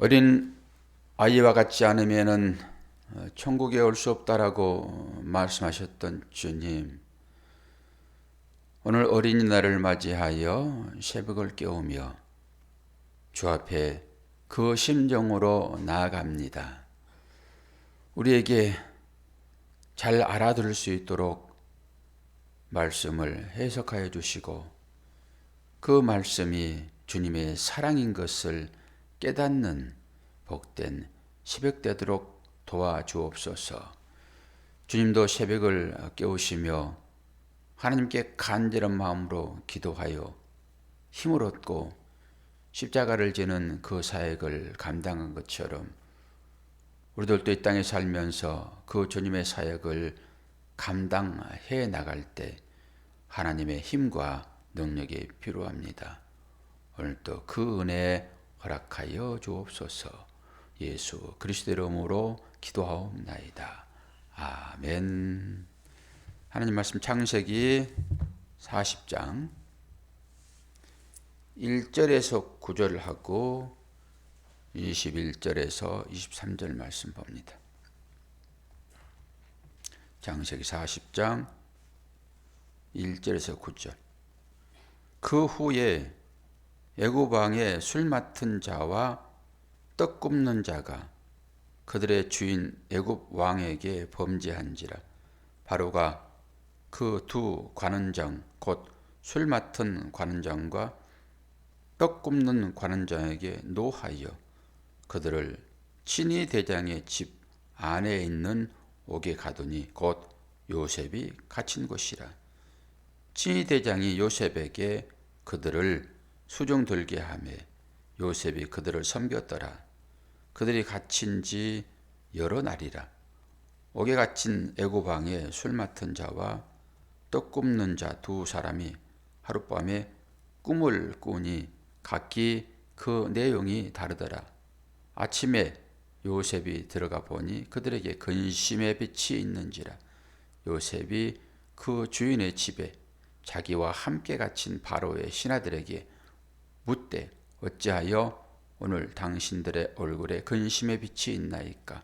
어린 아이와 같지 않으면은 천국에 올 수 없다라고 말씀하셨던 주님, 오늘 어린이날을 맞이하여 새벽을 깨우며 주 앞에 그 심정으로 나아갑니다. 우리에게 잘 알아들을 수 있도록 말씀을 해석하여 주시고 그 말씀이 주님의 사랑인 것을 깨닫는 복된 새벽 되도록 도와주옵소서. 주님도 새벽을 깨우시며 하나님께 간절한 마음으로 기도하여 힘을 얻고 십자가를 지는 그 사역을 감당한 것처럼 우리들도 이 땅에 살면서 그 주님의 사역을 감당해 나갈 때 하나님의 힘과 능력이 필요합니다. 오늘도 그 은혜 허락하여 주옵소서. 예수 그리스도의 이름으로 기도하옵나이다. 아멘. 하나님 말씀 창세기 40장 1절에서 9절을 하고 21절에서 23절 말씀 봅니다. 창세기 40장 1절에서 9절. 그 후에 애굽 왕의 술 맡은 자와 떡 굽는 자가 그들의 주인 애굽 왕에게 범죄한지라. 바로가 그 두 관원장 곧 술 맡은 관원장과 떡 굽는 관원장에게 노하여 그들을 친위 대장의 집 안에 있는 옥에 가두니 곧 요셉이 갇힌 곳이라. 친위 대장이 요셉에게 그들을 수종 들게 하매 요셉이 그들을 섬겼더라. 그들이 갇힌 지 여러 날이라. 옥에 갇힌 애굽 왕의 술 맡은 자와 떡 굽는 자 두 사람이 하룻밤에 꿈을 꾸니 각기 그 내용이 다르더라. 아침에 요셉이 들어가 보니 그들에게 근심의 빛이 있는지라. 요셉이 그 주인의 집에 자기와 함께 갇힌 바로의 신하들에게 묻되 어찌하여 오늘 당신들의 얼굴에 근심의 빛이 있나이까.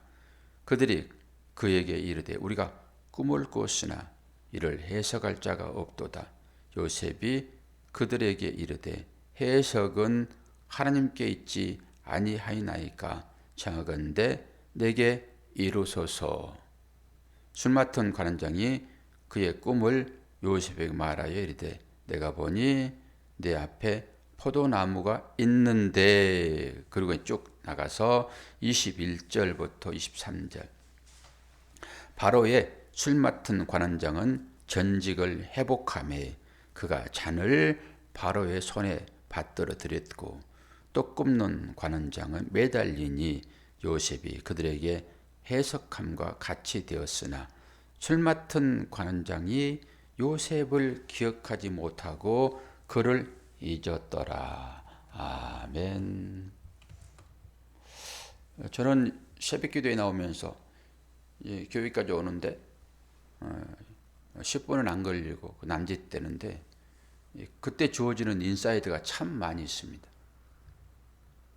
그들이 그에게 이르되 우리가 꿈을 꾸었으나 이를 해석할 자가 없도다. 요셉이 그들에게 이르되 해석은 하나님께 있지 아니하이나이까. 청하건대 내게 이루소서. 술 맡은 관원장이 그의 꿈을 요셉에게 말하여 이르되 내가 보니 내 앞에 포도나무가 있는데. 그리고 쭉 나가서 21절부터 23절. 바로의 술 맡은 관원장은 전직을 회복하매 그가 잔을 바로의 손에 받들어 드렸고 떡 굽는 관원장은 매달리니 요셉이 그들에게 해석함과 같이 되었으나 술 맡은 관원장이 요셉을 기억하지 못하고 그를 잊었더라. 아멘. 저는 새벽 기도에 나오면서 교회까지 오는데 10분은 안 걸리고 남짓되는데 그때 주어지는 인사이드가 참 많이 있습니다.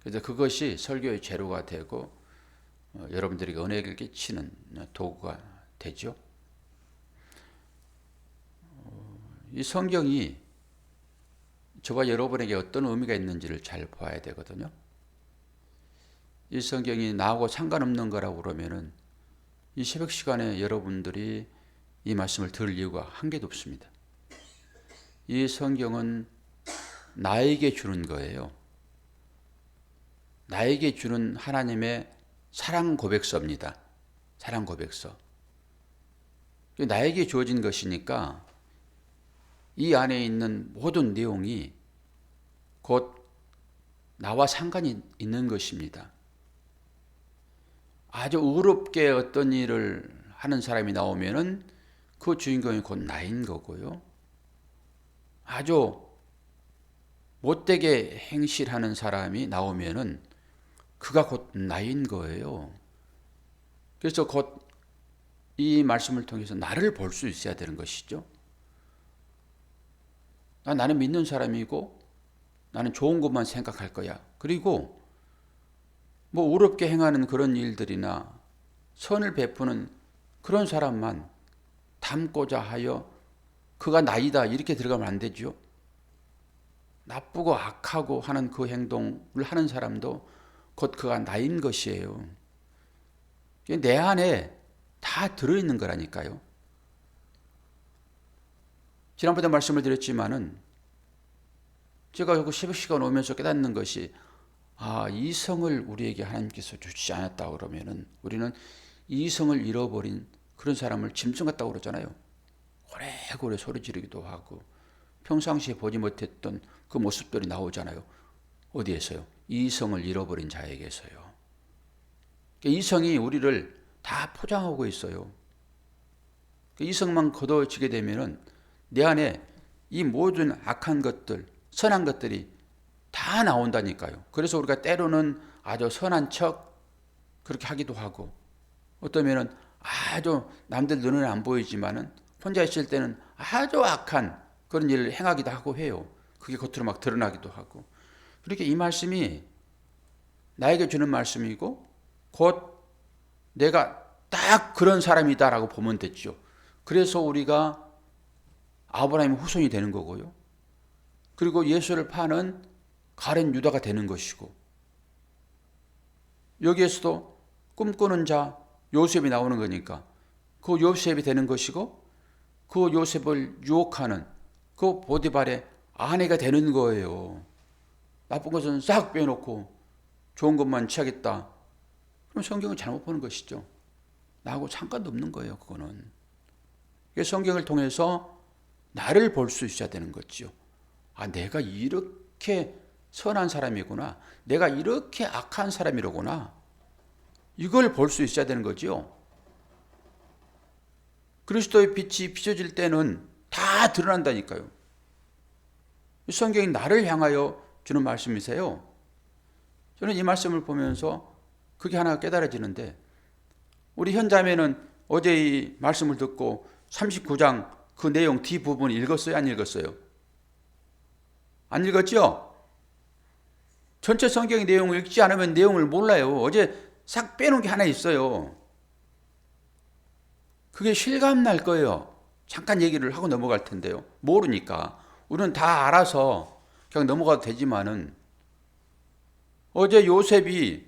그래서 그것이 설교의 재료가 되고 여러분들에게 은혜를 끼치는 도구가 되죠. 이 성경이 저와 여러분에게 어떤 의미가 있는지를 잘 봐야 되거든요. 이 성경이 나하고 상관없는 거라고 그러면은 이 새벽 시간에 여러분들이 이 말씀을 들을 이유가 한 개도 없습니다. 이 성경은 나에게 주는 거예요. 나에게 주는 하나님의 사랑 고백서입니다. 사랑 고백서. 나에게 주어진 것이니까 이 안에 있는 모든 내용이 곧 나와 상관이 있는 것입니다. 아주 의롭게 어떤 일을 하는 사람이 나오면은 그 주인공이 곧 나인 거고요. 아주 못되게 행실하는 사람이 나오면은 그가 곧 나인 거예요. 그래서 곧 이 말씀을 통해서 나를 볼 수 있어야 되는 것이죠. 나는 믿는 사람이고 나는 좋은 것만 생각할 거야. 그리고 뭐 의롭게 행하는 그런 일들이나 선을 베푸는 그런 사람만 닮고자 하여 그가 나이다 이렇게 들어가면 안 되죠. 나쁘고 악하고 하는 그 행동을 하는 사람도 곧 그가 나인 것이에요. 내 안에 다 들어있는 거라니까요. 지난번에 말씀을 드렸지만은 제가 그 새벽 시간 오면서 깨닫는 것이 이성을 우리에게 하나님께서 주시지 않았다 그러면은 우리는 이성을 잃어버린 그런 사람을 짐승 같다고 그러잖아요. 고래고래 소리 지르기도 하고 평상시에 보지 못했던 그 모습들이 나오잖아요. 어디에서요? 이성을 잃어버린 자에게서요. 이성이 우리를 다 포장하고 있어요. 이성만 거둬지게 되면은 내 안에 이 모든 악한 것들, 선한 것들이 다 나온다니까요. 그래서 우리가 때로는 아주 선한 척 그렇게 하기도 하고 어떠면은 아주 남들 눈에는 안 보이지만은 혼자 있을 때는 아주 악한 그런 일을 행하기도 하고 해요. 그게 겉으로 막 드러나기도 하고. 그렇게 이 말씀이 나에게 주는 말씀이고 곧 내가 딱 그런 사람이다라고 보면 됐죠. 그래서 우리가 아브라함의 후손이 되는 거고요. 그리고 예수를 파는 가룟 유다가 되는 것이고 여기에서도 꿈꾸는 자 요셉이 나오는 거니까 그 요셉이 되는 것이고 그 요셉을 유혹하는 그 보디발의 아내가 되는 거예요. 나쁜 것은 싹 빼놓고 좋은 것만 취하겠다. 그럼 성경을 잘못 보는 것이죠. 나하고 상관도 없는 거예요. 그거는. 성경을 통해서 나를 볼 수 있어야 되는 거죠. 내가 이렇게 선한 사람이구나. 내가 이렇게 악한 사람이로구나. 이걸 볼 수 있어야 되는 거죠. 그리스도의 빛이 비춰질 때는 다 드러난다니까요. 성경이 나를 향하여 주는 말씀이세요. 저는 이 말씀을 보면서 그게 하나 깨달아지는데 우리 현자매는 어제 이 말씀을 듣고 39장 그 내용 뒷부분 읽었어요? 안 읽었어요? 안 읽었죠? 전체 성경의 내용을 읽지 않으면 내용을 몰라요. 어제 싹 빼놓은 게 하나 있어요. 그게 실감 날 거예요. 잠깐 얘기를 하고 넘어갈 텐데요. 모르니까. 우리는 다 알아서 그냥 넘어가도 되지만은 어제 요셉이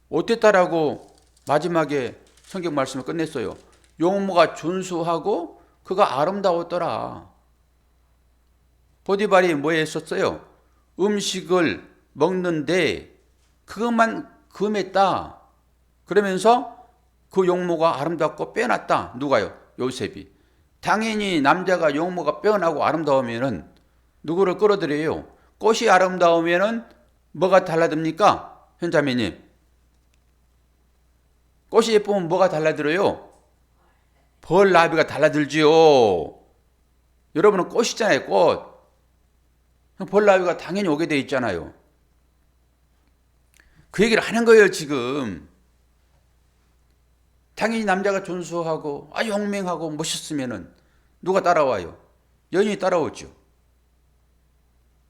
어땠다라고 마지막에 성경 말씀을 끝냈어요. 용모가 준수하고 그가 아름다웠더라. 보디발이 뭐 했었어요? 음식을 먹는데 그것만 금했다. 그러면서 그 용모가 아름답고 빼놨다. 누가요? 요셉이. 당연히 남자가 용모가 빼어나고 아름다우면은 누구를 끌어들여요? 꽃이 아름다우면은 뭐가 달라집니까? 현자매님. 꽃이 예쁘면 뭐가 달라들어요? 벌나비가 달라들지요. 여러분은 꽃이잖아요. 꽃. 벌나비가 당연히 오게 돼 있잖아요. 그 얘기를 하는 거예요. 지금. 당연히 남자가 준수하고 용맹하고 멋있으면은 누가 따라와요? 여인이 따라오죠.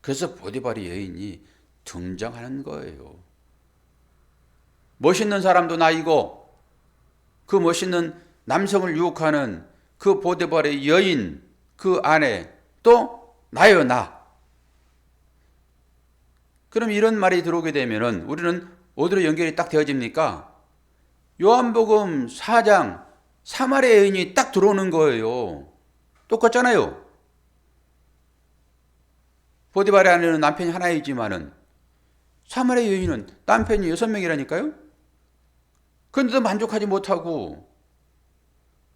그래서 보디발이 여인이 등장하는 거예요. 멋있는 사람도 나이고 그 멋있는 남성을 유혹하는 그 보디발의 여인 그 아내 또 나요 나. 그럼 이런 말이 들어오게 되면은 우리는 어디로 연결이 딱 되어집니까? 요한복음 4장 사마리아 여인이 딱 들어오는 거예요. 똑같잖아요. 보디발의 아내는 남편이 하나이지만은 사마리아 여인은 남편이 6명이라니까요. 그런데도 만족하지 못하고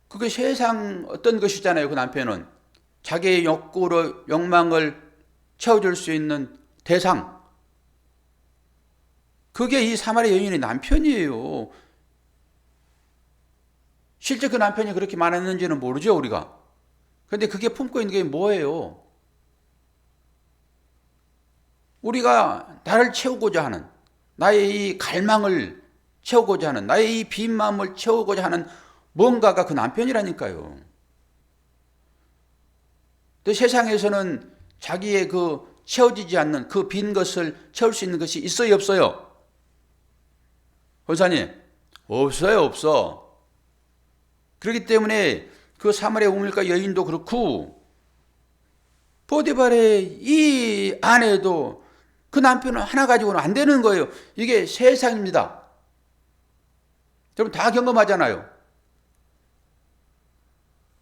그게 세상 어떤 것이잖아요. 그 남편은 자기의 욕구로 욕망을 채워줄 수 있는 대상. 그게 이 사마리아 여인의 남편이에요. 실제 그 남편이 그렇게 많았는지는 모르죠, 우리가. 그런데 그게 품고 있는 게 뭐예요? 우리가 나를 채우고자 하는, 나의 이 갈망을 채우고자 하는, 나의 이 빈 마음을 채우고자 하는 뭔가가 그 남편이라니까요. 근데 세상에서는 자기의 그 채워지지 않는 그 빈 것을 채울 수 있는 것이 있어요, 없어요? 권사님, 없어요, 없어. 그렇기 때문에 그 사마리아 우물가 여인도 그렇고 보디발의 이 아내도 그 남편은 하나 가지고는 안 되는 거예요. 이게 세상입니다. 여러분 다 경험하잖아요.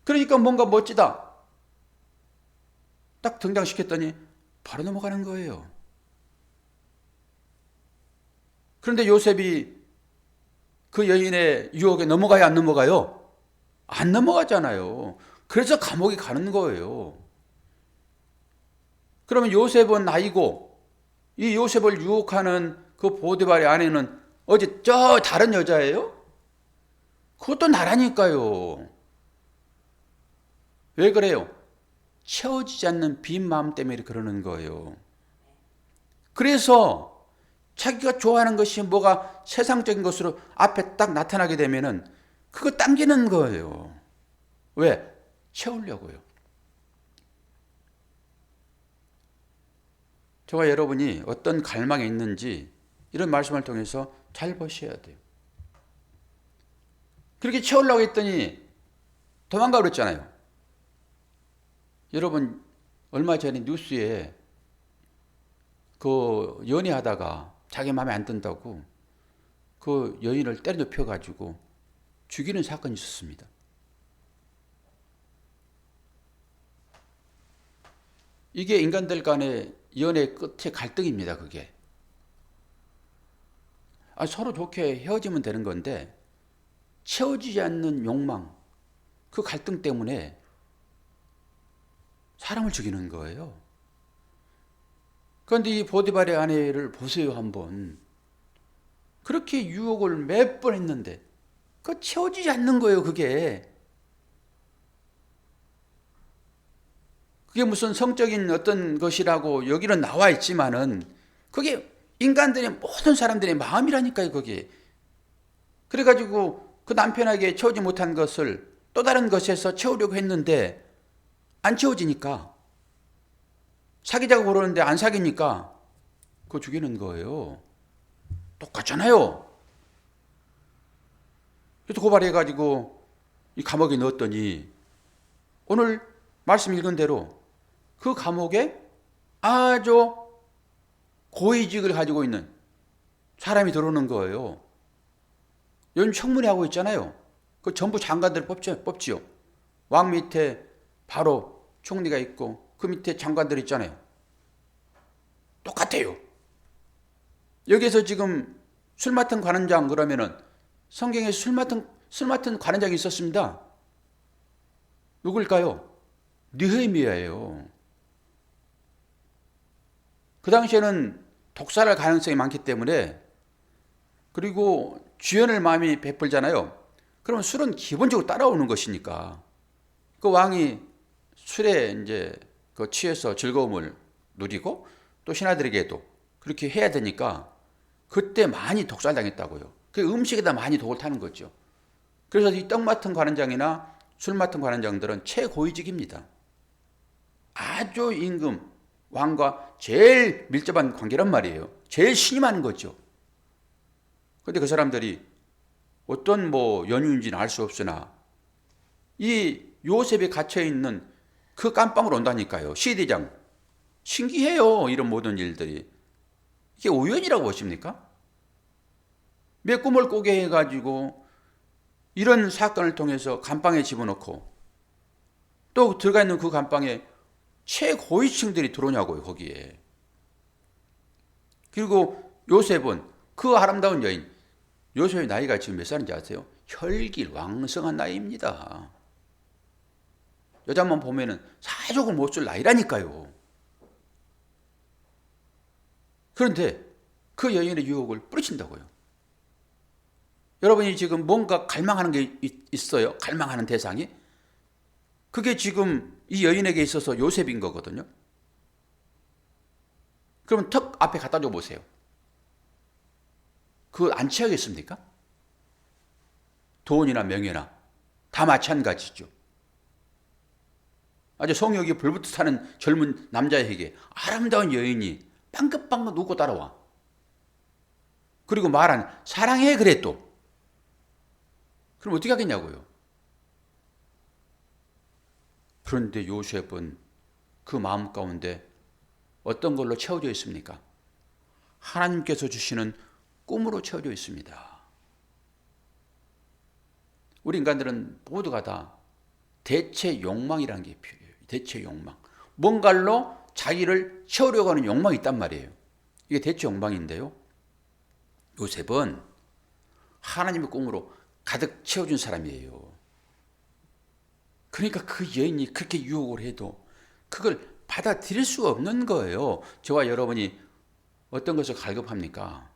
그러니까 뭔가 멋지다. 딱 등장시켰더니 바로 넘어가는 거예요. 그런데 요셉이 그 여인의 유혹에 넘어가야 안 넘어가요? 안 넘어가잖아요. 그래서 감옥에 가는 거예요. 그러면 요셉은 나이고 이 요셉을 유혹하는 그 보디발의 아내는 어제 저 다른 여자예요? 그것도 나라니까요. 왜 그래요? 채워지지 않는 빈 마음 때문에 그러는 거예요. 그래서 자기가 좋아하는 것이 뭐가 세상적인 것으로 앞에 딱 나타나게 되면은 그거 당기는 거예요. 왜? 채우려고요. 저와 여러분이 어떤 갈망이 있는지 이런 말씀을 통해서 잘 보셔야 돼요. 그렇게 채우려고 했더니 도망가 그랬잖아요. 여러분 얼마 전에 뉴스에 그 연애하다가 자기 마음에 안 든다고 그 여인을 때려 눕혀가지고 죽이는 사건이 있었습니다. 이게 인간들 간의 연애 끝의 갈등입니다. 그게 서로 좋게 헤어지면 되는 건데 채워지지 않는 욕망, 그 갈등 때문에 사람을 죽이는 거예요. 그런데 이 보디발의 아내를 보세요 한번. 그렇게 유혹을 몇 번 했는데 그 채워지지 않는 거예요. 그게 무슨 성적인 어떤 것이라고 여기는 나와 있지만은 그게 인간들의 모든 사람들의 마음이라니까요. 그게 그래가지고 그 남편에게 채우지 못한 것을 또 다른 것에서 채우려고 했는데 안 채워지니까 사귀자고 그러는데 안 사귀니까 그거 죽이는 거예요. 똑같잖아요. 그래서 고발해가지고 이 감옥에 넣었더니 오늘 말씀 읽은 대로 그 감옥에 아주 고위직을 가지고 있는 사람이 들어오는 거예요. 요즘 청문회 하고 있잖아요. 그 전부 장관들 뽑지요. 왕 밑에 바로 총리가 있고 그 밑에 장관들 있잖아요. 똑같아요. 여기서 지금 술 맡은 관원장 그러면은 성경에 술 맡은 관원장이 있었습니다. 누굴까요? 느헤미야예요. 그 당시에는 독살할 가능성이 많기 때문에 그리고 주연을 마음이 베풀잖아요. 그러면 술은 기본적으로 따라오는 것이니까 그 왕이 술에 이제 그 취해서 즐거움을 누리고 또 신하들에게도 그렇게 해야 되니까 그때 많이 독살당했다고요. 그 음식에다 많이 독을 타는 거죠. 그래서 이 떡 맡은 관원장이나 술 맡은 관원장들은 최고위직입니다. 아주 임금 왕과 제일 밀접한 관계란 말이에요. 제일 신임하는 거죠. 그런데 그 사람들이 어떤 연유인지는 알 수 없으나 이 요셉이 갇혀있는 그 깜빵으로 온다니까요. 시대장. 신기해요. 이런 모든 일들이. 이게 우연이라고 보십니까? 몇 꿈을 꾸게 해가지고 이런 사건을 통해서 감방에 집어넣고 또 들어가 있는 그 감방에 최고위층들이 들어오냐고요. 거기에. 그리고 요셉은 그 아름다운 여인, 요셉의 나이가 지금 몇 살인지 아세요? 혈기 왕성한 나이입니다. 여자만 보면은 사족을 못 줄 나이라니까요. 그런데 그 여인의 유혹을 뿌리친다고요. 여러분이 지금 뭔가 갈망하는 게 있어요. 갈망하는 대상이. 그게 지금 이 여인에게 있어서 요셉인 거거든요. 그러면 턱 앞에 갖다 줘 보세요. 그거 안 취하겠습니까? 돈이나 명예나 다 마찬가지죠. 아주 성욕이 불붙어 타는 젊은 남자에게 아름다운 여인이 빵긋빵긋 웃고 따라와. 그리고 말한 사랑해 그래 또. 그럼 어떻게 하겠냐고요. 그런데 요셉은 그 마음 가운데 어떤 걸로 채워져 있습니까? 하나님께서 주시는 꿈으로 채워져 있습니다. 우리 인간들은 모두가 다 대체 욕망이라는 게 필요해요. 대체 욕망. 뭔가로 자기를 채우려고 하는 욕망이 있단 말이에요. 이게 대체 욕망인데요. 요셉은 하나님의 꿈으로 가득 채워준 사람이에요. 그러니까 그 여인이 그렇게 유혹을 해도 그걸 받아들일 수가 없는 거예요. 저와 여러분이 어떤 것을 갈급합니까?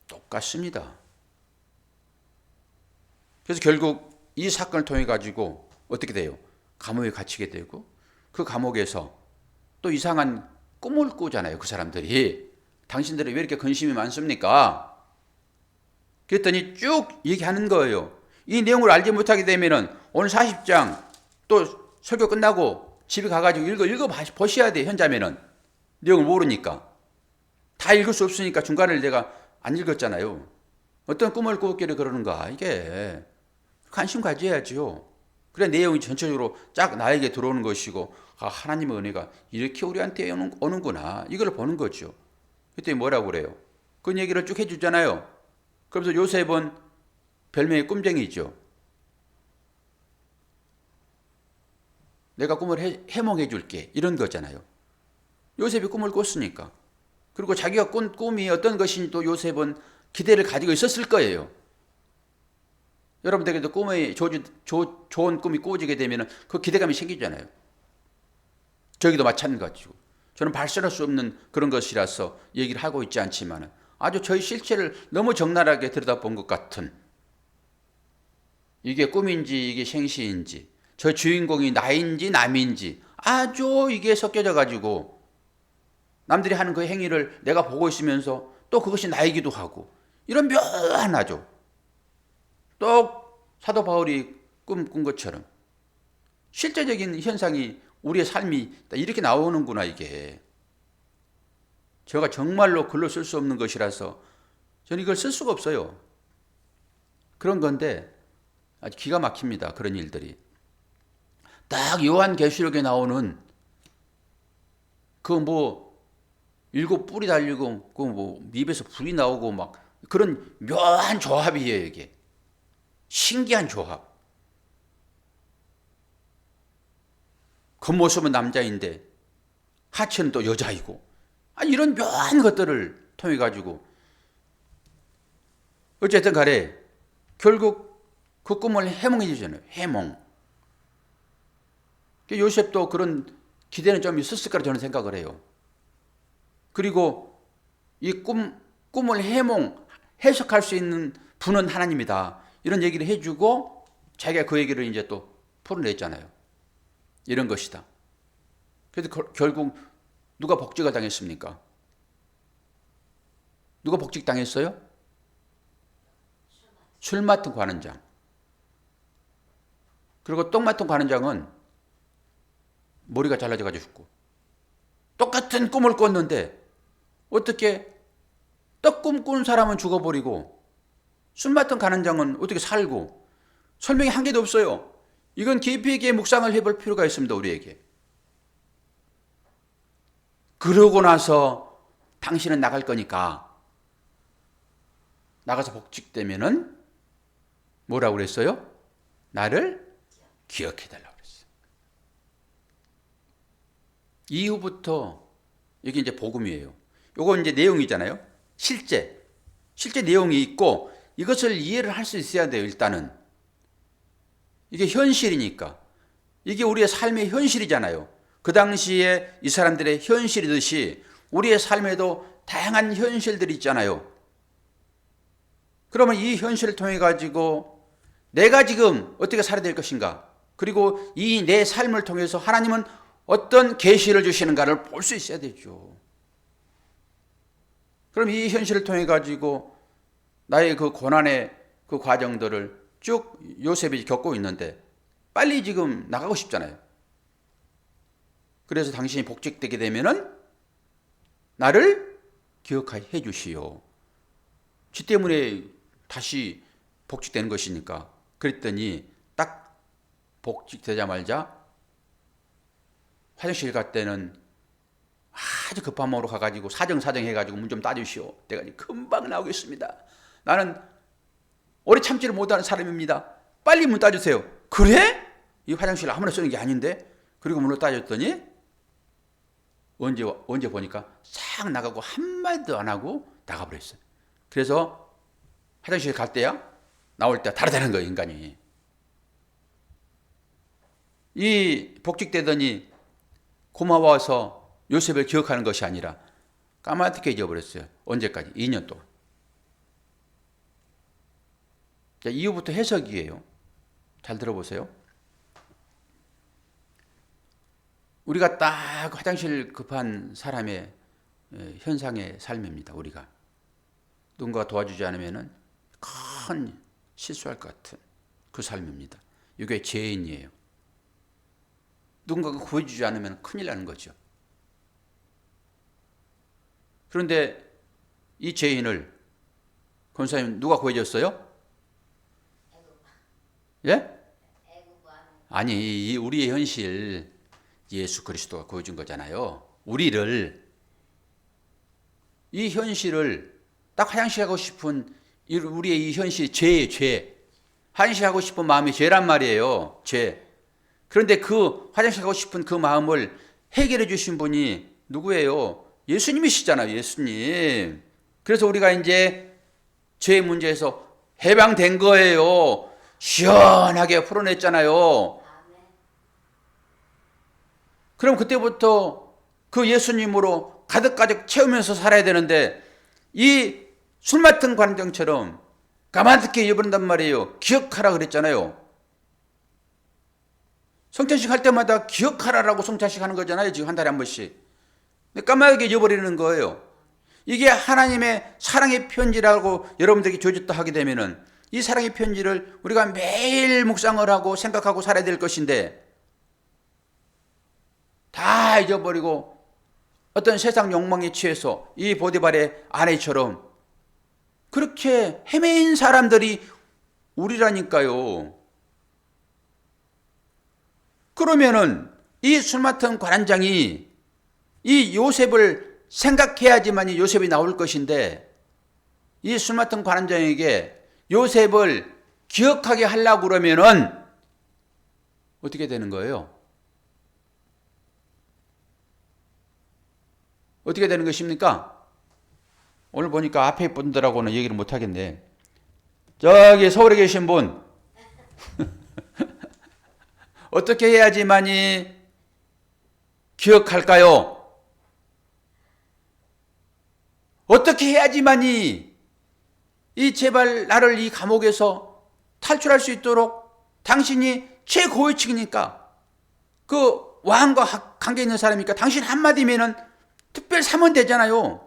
똑같습니다. 그래서 결국 이 사건을 통해 가지고 어떻게 돼요? 감옥에 갇히게 되고 그 감옥에서 또 이상한 꿈을 꾸잖아요. 그 사람들이. 당신들이 왜 이렇게 근심이 많습니까? 그랬더니 쭉 얘기하는 거예요. 이 내용을 알지 못하게 되면은 오늘 40장 또 설교 끝나고 집에 가가지고 읽어 보셔야 돼. 현자면은 내용을 모르니까 다 읽을 수 없으니까 중간을 내가 안 읽었잖아요. 어떤 꿈을 꾸었기를 그러는가. 이게 관심 가져야죠. 그래 내용이 전체적으로 쫙 나에게 들어오는 것이고 아, 하나님의 은혜가 이렇게 우리한테 오는구나. 이걸 보는 거죠. 그때 뭐라고 그래요? 그 얘기를 쭉 해주잖아요. 그러면서 요셉은 별명이 꿈쟁이죠. 내가 꿈을 해몽해 줄게. 이런 거잖아요. 요셉이 꿈을 꿨으니까. 그리고 자기가 꾼 꿈이 어떤 것인지 또 요셉은 기대를 가지고 있었을 거예요. 여러분들에게도 꿈에 좋은 꿈이 꾸어지게 되면 그 기대감이 생기잖아요. 저기도 마찬가지고. 저는 발설할 수 없는 그런 것이라서 얘기를 하고 있지 않지만 아주 저희 실체를 너무 적나라하게 들여다본 것 같은 이게 꿈인지 이게 생시인지 저 주인공이 나인지 남인지 아주 이게 섞여져 가지고 남들이 하는 그 행위를 내가 보고 있으면서 또 그것이 나이기도 하고 이런 묘한하죠. 또 사도 바울이 꿈꾼 것처럼 실제적인 현상이 우리의 삶이 이렇게 나오는구나 이게. 제가 정말로 글로 쓸 수 없는 것이라서 저는 이걸 쓸 수가 없어요. 그런 건데 아주 기가 막힙니다. 그런 일들이. 딱 요한계시록에 나오는 그 뭐 일곱 뿔이 달리고 그 뭐 입에서 불이 나오고 막 그런 묘한 조합이에요 이게. 신기한 조합. 겉모습은 남자인데 하체는 또 여자이고 이런 묘한 것들을 통해 가지고 어쨌든 간에 결국 그 꿈을 해몽해 주잖아요. 해몽. 요셉도 그런 기대는 좀 있었을 거라 저는 생각을 해요. 그리고 이 꿈을 해석할 수 있는 분은 하나님이다. 이런 얘기를 해주고 자기가 그 얘기를 이제 또 풀어냈잖아요. 이런 것이다. 그래서 결국 누가 복직을 당했습니까? 누가 복직 당했어요? 술 맡은 관원장. 그리고 떡 맡은 관원장은 머리가 잘라져가지고 죽고 똑같은 꿈을 꿨는데 어떻게 떡 꿈 꾼 사람은 죽어버리고 술 맡은 관원장은 어떻게 살고 설명이 한 개도 없어요. 이건 깊이 있게 묵상을 해볼 필요가 있습니다. 우리에게. 그러고 나서 당신은 나갈 거니까 나가서 복직되면은 뭐라고 그랬어요? 나를 기억해달라고 그랬어요. 이후부터 이게 이제 복음이에요. 요거 이제 내용이잖아요. 실제 내용이 있고 이것을 이해를 할 수 있어야 돼요. 일단은 이게 현실이니까 이게 우리의 삶의 현실이잖아요. 그 당시에 이 사람들의 현실이듯이 우리의 삶에도 다양한 현실들이 있잖아요. 그러면 이 현실을 통해 가지고 내가 지금 어떻게 살아야 될 것인가, 그리고 이 내 삶을 통해서 하나님은 어떤 계시를 주시는가를 볼 수 있어야 되죠. 그럼 이 현실을 통해 가지고 나의 그 고난의 그 과정들을 쭉 요셉이 겪고 있는데 빨리 지금 나가고 싶잖아요. 그래서 당신이 복직되게 되면은 나를 기억해 주시오. 쥐 때문에 다시 복직되는 것이니까. 그랬더니 딱 복직되자마자 화장실 갈 때는 아주 급한 마음으로 가가지고 사정 해가지고 문 좀 따주시오. 내가 금방 나오겠습니다. 나는 오래 참지를 못하는 사람입니다. 빨리 문 따주세요. 그래? 이 화장실 아무나 쓰는 게 아닌데? 그리고 문을 따줬더니 언제 보니까 싹 나가고 한마디도 안 하고 나가버렸어요. 그래서 화장실 갈 때야 나올 때 다르다는 거예요, 인간이. 이 복직되더니 고마워서 요셉을 기억하는 것이 아니라 까맣게 잊어버렸어요. 언제까지? 2년 동안. 자, 이후부터 해석이에요. 잘 들어보세요. 우리가 딱 화장실 급한 사람의 현상의 삶입니다. 우리가 누군가 도와주지 않으면 큰 실수할 것 같은 그 삶입니다. 이게 죄인이에요. 누군가가 구해주지 않으면 큰일 나는 거죠. 그런데 이 죄인을 권사님 누가 구해줬어요? 예? 아니, 우리의 현실 예수 그리스도가 구해준 거잖아요. 우리를, 이 현실을 딱 화장실 하고 싶은 우리의 이 현실, 죄. 화장실 하고 싶은 마음이 죄란 말이에요. 죄. 그런데 그 화장실 하고 싶은 그 마음을 해결해 주신 분이 누구예요? 예수님이시잖아요. 예수님. 그래서 우리가 이제 죄 문제에서 해방된 거예요. 시원하게 풀어냈잖아요. 그럼 그때부터 그 예수님으로 가득가득 채우면서 살아야 되는데 이 술 맡은 관정처럼 까맣게 잊어버린단 말이에요. 기억하라 그랬잖아요. 성찬식 할 때마다 기억하라라고 성찬식 하는 거잖아요. 지금 한 달에 한 번씩. 까맣게 잊어버리는 거예요. 이게 하나님의 사랑의 편지라고 여러분들에게 조졌다 하게 되면은 이 사랑의 편지를 우리가 매일 묵상을 하고 생각하고 살아야 될 것인데 다 잊어버리고 어떤 세상 욕망에 취해서 이 보디발의 아내처럼 그렇게 헤매인 사람들이 우리라니까요. 그러면은 이 술 맡은 관원장이 이 요셉을 생각해야지만 요셉이 나올 것인데 이 술 맡은 관원장에게 요셉을 기억하게 하려고 그러면은 어떻게 되는 거예요? 어떻게 되는 것입니까? 오늘 보니까 앞에 분들하고는 얘기를 못 하겠네. 저기 서울에 계신 분 어떻게 해야지만이 기억할까요? 어떻게 해야지만이 이 제발 나를 이 감옥에서 탈출할 수 있도록 당신이 최고위층이니까 그 왕과 관계 있는 사람이니까 당신 한마디면은 특별 사면 되잖아요.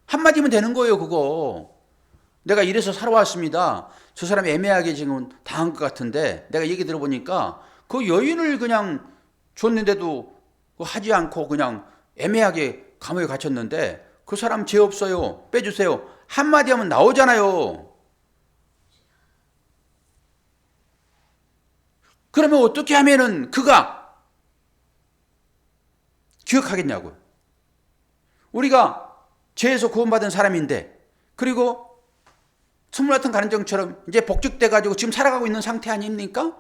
한마디면 되는 거예요, 그거. 내가 이래서 살아왔습니다. 저 사람이 애매하게 지금 당한 것 같은데 내가 얘기 들어보니까 그 여인을 그냥 줬는데도 하지 않고 그냥 애매하게 감옥에 갇혔는데 그 사람 죄 없어요. 빼주세요. 한마디 하면 나오잖아요. 그러면 어떻게 하면은 그가 기억하겠냐고요. 우리가 죄에서 구원받은 사람인데 그리고 선물 같은 가는정처럼 이제 복직돼 가지고 지금 살아가고 있는 상태 아닙니까?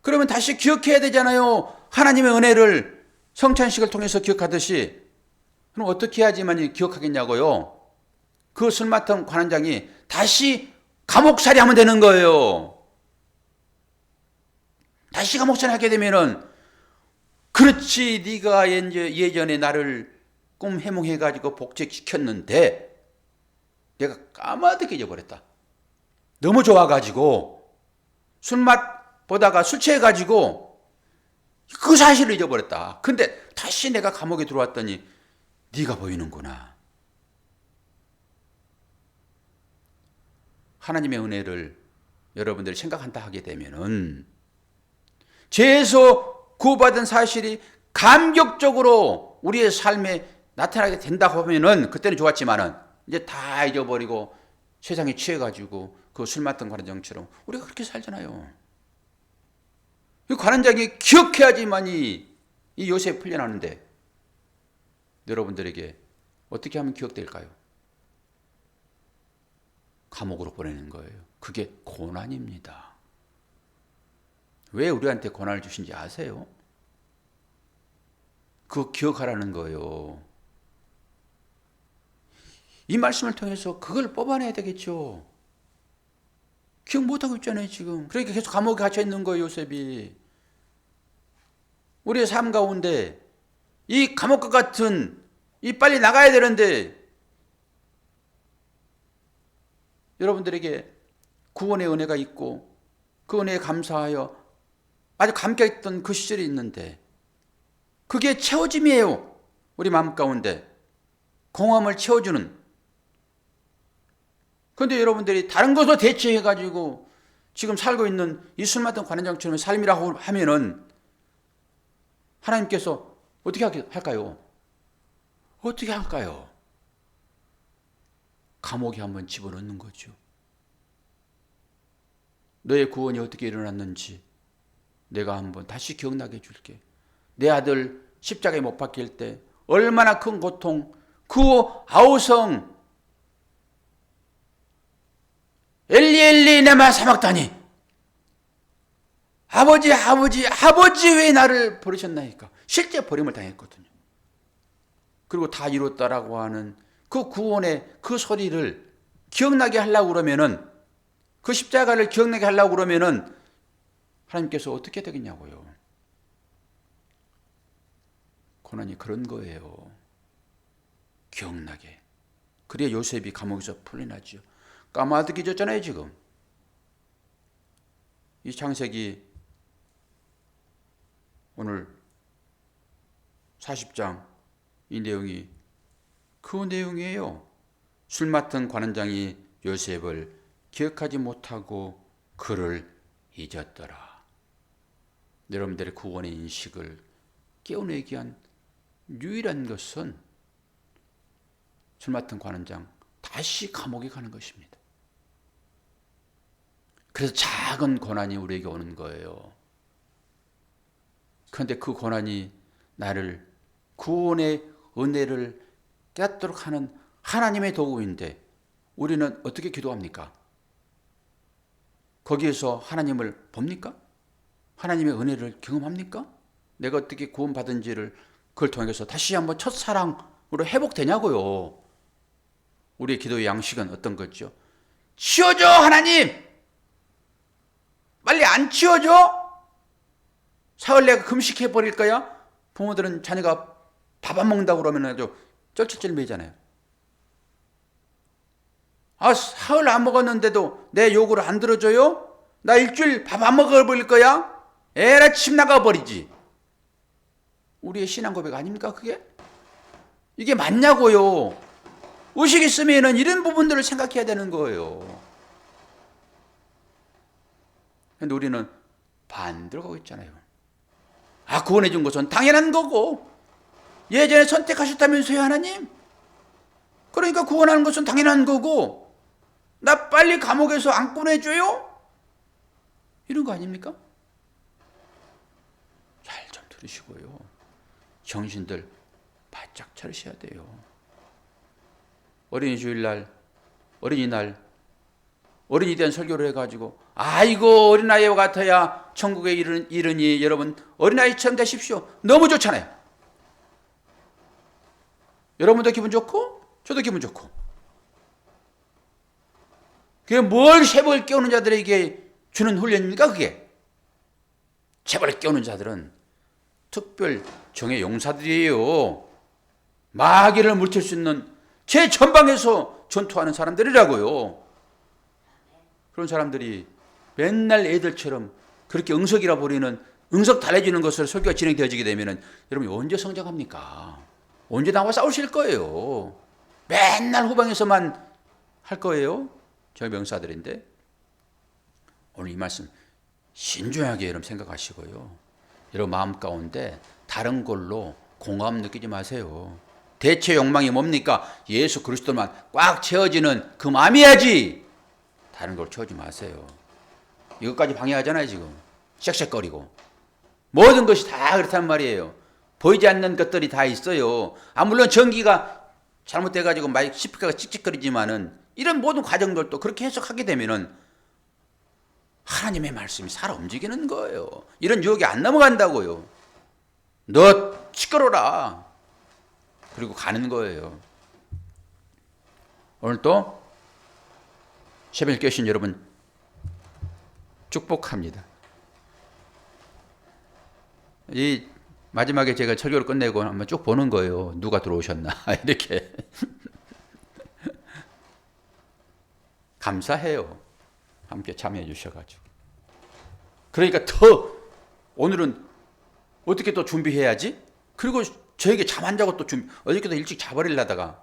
그러면 다시 기억해야 되잖아요. 하나님의 은혜를 성찬식을 통해서 기억하듯이. 그럼 어떻게 해야지만 기억하겠냐고요. 그 술 맡은 관원장이 다시 감옥살이 하면 되는 거예요. 다시 감옥살이 하게 되면은 그렇지 네가 예전에 나를 꿈 해몽해가지고 복직시켰는데 내가 까마득히 잊어버렸다. 너무 좋아가지고 술맛 보다가 술 취해가지고 그 사실을 잊어버렸다. 근데 다시 내가 감옥에 들어왔더니 네가 보이는구나. 하나님의 은혜를 여러분들이 생각한다 하게 되면은 죄에서 구원받은 사실이 감격적으로 우리의 삶에 나타나게 된다고 하면은 그때는 좋았지만은 이제 다 잊어버리고 세상에 취해가지고 그 술 맡은 관원장처럼 우리가 그렇게 살잖아요. 이 관원장이 기억해야지만이 이 요셉 풀려나는데 여러분들에게 어떻게 하면 기억될까요? 감옥으로 보내는 거예요. 그게 고난입니다. 왜 우리한테 고난을 주신지 아세요? 그거 기억하라는 거예요. 이 말씀을 통해서 그걸 뽑아내야 되겠죠. 기억 못하고 있잖아요, 지금. 그러니까 계속 감옥에 갇혀 있는 거예요, 요셉이. 우리의 삶 가운데 이 감옥과 같은 이 빨리 나가야 되는데 여러분들에게 구원의 은혜가 있고 그 은혜에 감사하여 아주 감격했던 그 시절이 있는데 그게 채워짐이에요. 우리 마음 가운데 공허함을 채워주는. 그런데 여러분들이 다른 것으로 대체해가지고 지금 살고 있는 이 술 맡은 관원장처럼 삶이라고 하면은 하나님께서 어떻게 할까요? 어떻게 할까요? 감옥에 한번 집어넣는 거죠. 너의 구원이 어떻게 일어났는지 내가 한번 다시 기억나게 해줄게. 내 아들 십자가에 못 박힐 때 얼마나 큰 고통, 그 아우성 엘리 엘리 레마 사막다니, 아버지 왜 나를 버리셨나이까. 실제 버림을 당했거든요. 그리고 다 이뤘다라고 하는 그 구원의 그 소리를 기억나게 하려고 그러면은, 그 십자가를 기억나게 하려고 그러면은 하나님께서 어떻게 되겠냐고요. 고난이 그런 거예요. 기억나게. 그래야 요셉이 감옥에서 풀려나죠. 까마득히 졌잖아요, 지금. 이 창세기 오늘 40장 이 내용이 그 내용이에요. 술 맡은 관원장이 요셉을 기억하지 못하고 그를 잊었더라. 여러분들의 구원의 인식을 깨어내기 위한 유일한 것은 술 맡은 관원장 다시 감옥에 가는 것입니다. 그래서 작은 고난이 우리에게 오는 거예요. 그런데 그 고난이 나를 구원의 은혜를 깨닫도록 하는 하나님의 도구인데 우리는 어떻게 기도합니까? 거기에서 하나님을 봅니까? 하나님의 은혜를 경험합니까? 내가 어떻게 구원받은지를 그걸 통해서 다시 한번 첫사랑으로 회복되냐고요. 우리의 기도의 양식은 어떤 거죠? 치워줘, 하나님! 빨리 안 치워줘? 사흘 내가 금식해 버릴 거야? 부모들은 자녀가 밥 안 먹는다고 그러면 아주 쩔쩔쩔매잖아요. 아, 사흘 안 먹었는데도 내 요구를 안 들어줘요? 나 일주일 밥 안 먹어버릴 거야? 에라 침 나가버리지. 우리의 신앙 고백 아닙니까 그게? 이게 맞냐고요. 의식 있으면 이런 부분들을 생각해야 되는 거예요. 근데 우리는 반대로 가고 있잖아요. 아, 구원해 준 것은 당연한 거고 예전에 선택하셨다면서요, 하나님? 그러니까 구원하는 것은 당연한 거고 나 빨리 감옥에서 안 꺼내줘요? 이런 거 아닙니까? 잘 좀 들으시고요. 정신들 바짝 차리셔야 돼요. 어린이 주일날, 어린이날, 어린이 대한 설교를 해가지고 아이고 어린아이와 같아야 천국에 이르니 여러분 어린아이처럼 되십시오. 너무 좋잖아요. 여러분도 기분 좋고 저도 기분 좋고. 그게 뭘 쉐벌 깨우는 자들에게 주는 훈련입니까 그게? 쉐벌 깨우는 자들은 특별 정예 용사들이에요. 마귀를 물칠 수 있는 최전방에서 전투하는 사람들이라고요. 그런 사람들이 맨날 애들처럼 그렇게 응석이라 부리는 응석 달래주는 것으로 설교가 진행되어지게 되면 여러분이 언제 성장합니까? 언제 나와 싸우실 거예요? 맨날 후방에서만 할 거예요? 저희 명사들인데 오늘 이 말씀 신중하게 여러분 생각하시고요. 여러분 마음 가운데 다른 걸로 공감 느끼지 마세요. 대체 욕망이 뭡니까? 예수 그리스도만 꽉 채워지는 그 마음이야지. 다른 걸 채우지 마세요. 이것까지 방해하잖아요. 지금 쉑쉑거리고 모든 것이 다 그렇단 말이에요. 보이지 않는 것들이 다 있어요. 물론 전기가 잘못돼가지고 마이크 스피커가 찍찍거리지만은 이런 모든 과정들도 그렇게 해석하게 되면은 하나님의 말씀이 살아 움직이는 거예요. 이런 유혹이 안 넘어간다고요. 너 시끄러라. 그리고 가는 거예요. 오늘 또 새벽 깨신 여러분 축복합니다. 이 마지막에 제가 설교를 끝내고 한번 쭉 보는 거예요. 누가 들어오셨나 이렇게. 감사해요. 함께 참여해 주셔가지고. 그러니까 더 오늘은 어떻게 또 준비해야지? 그리고 저에게 잠 안 자고 또 어저께도 일찍 자버리려다가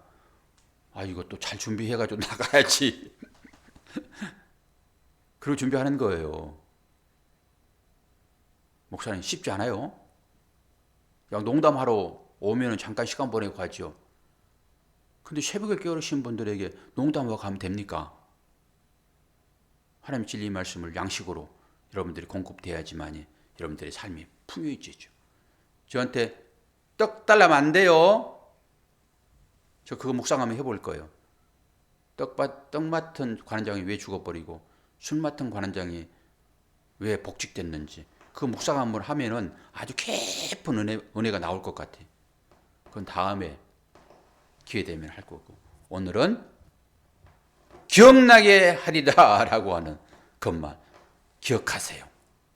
이거 또 잘 준비해가지고 나가야지. 그리고 준비하는 거예요. 목사님 쉽지 않아요? 그냥 농담하러 오면 잠깐 시간 보내고 가죠. 근데 새벽에 깨어르신 분들에게 농담하고 가면 됩니까? 하나님 진리 말씀을 양식으로 여러분들이 공급돼야지만이 여러분들의 삶이 풍요해지죠. 저한테 떡 달라면 안 돼요. 저 그거 묵상하면 해볼 거예요. 떡 맡은 관원장이 왜 죽어버리고 술 맡은 관원장이 왜 복직됐는지 그 묵상함을 하면은 아주 깊은 은혜가 나올 것 같아요. 그건 다음에 기회 되면 할 거고, 오늘은 기억나게 하리라 라고 하는 것만 기억하세요.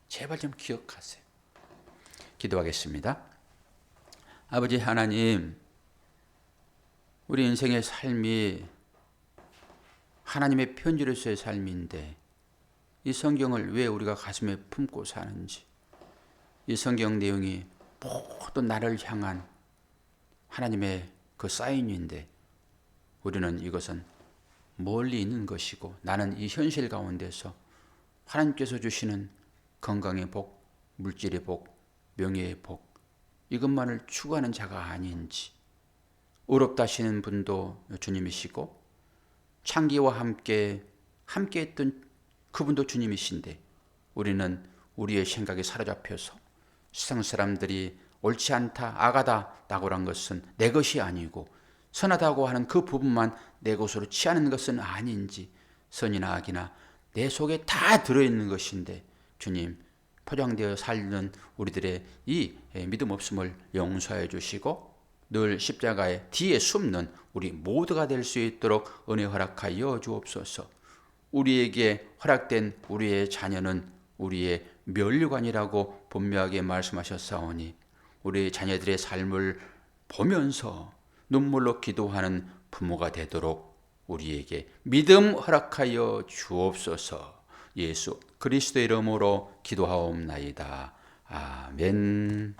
제발 좀 기억하세요. 기도하겠습니다. 아버지 하나님, 우리 인생의 삶이 하나님의 편지로서의 삶인데 이 성경을 왜 우리가 가슴에 품고 사는지, 이 성경 내용이 모든 나를 향한 하나님의 그 사인인데 우리는 이것은 멀리 있는 것이고, 나는 이 현실 가운데서 하나님께서 주시는 건강의 복, 물질의 복, 명예의 복, 이것만을 추구하는 자가 아닌지, 의롭다 하시는 분도 주님이시고 창기와 함께 했던 그분도 주님이신데 우리는 우리의 생각에 사로잡혀서 세상 사람들이 옳지 않다, 악하다, 낙오란 것은 내 것이 아니고 선하다고 하는 그 부분만 내 것으로 취하는 것은 아닌지, 선이나 악이나 내 속에 다 들어있는 것인데 주님, 포장되어 살는 우리들의 이 믿음 없음을 용서해 주시고 늘 십자가의 뒤에 숨는 우리 모두가 될 수 있도록 은혜 허락하여 주옵소서. 우리에게 허락된 우리의 자녀는 우리의 면류관이라고 분명하게 말씀하셨사오니 우리 자녀들의 삶을 보면서 눈물로 기도하는 부모가 되도록 우리에게 믿음 허락하여 주옵소서. 예수 그리스도의 이름으로 기도하옵나이다. 아멘.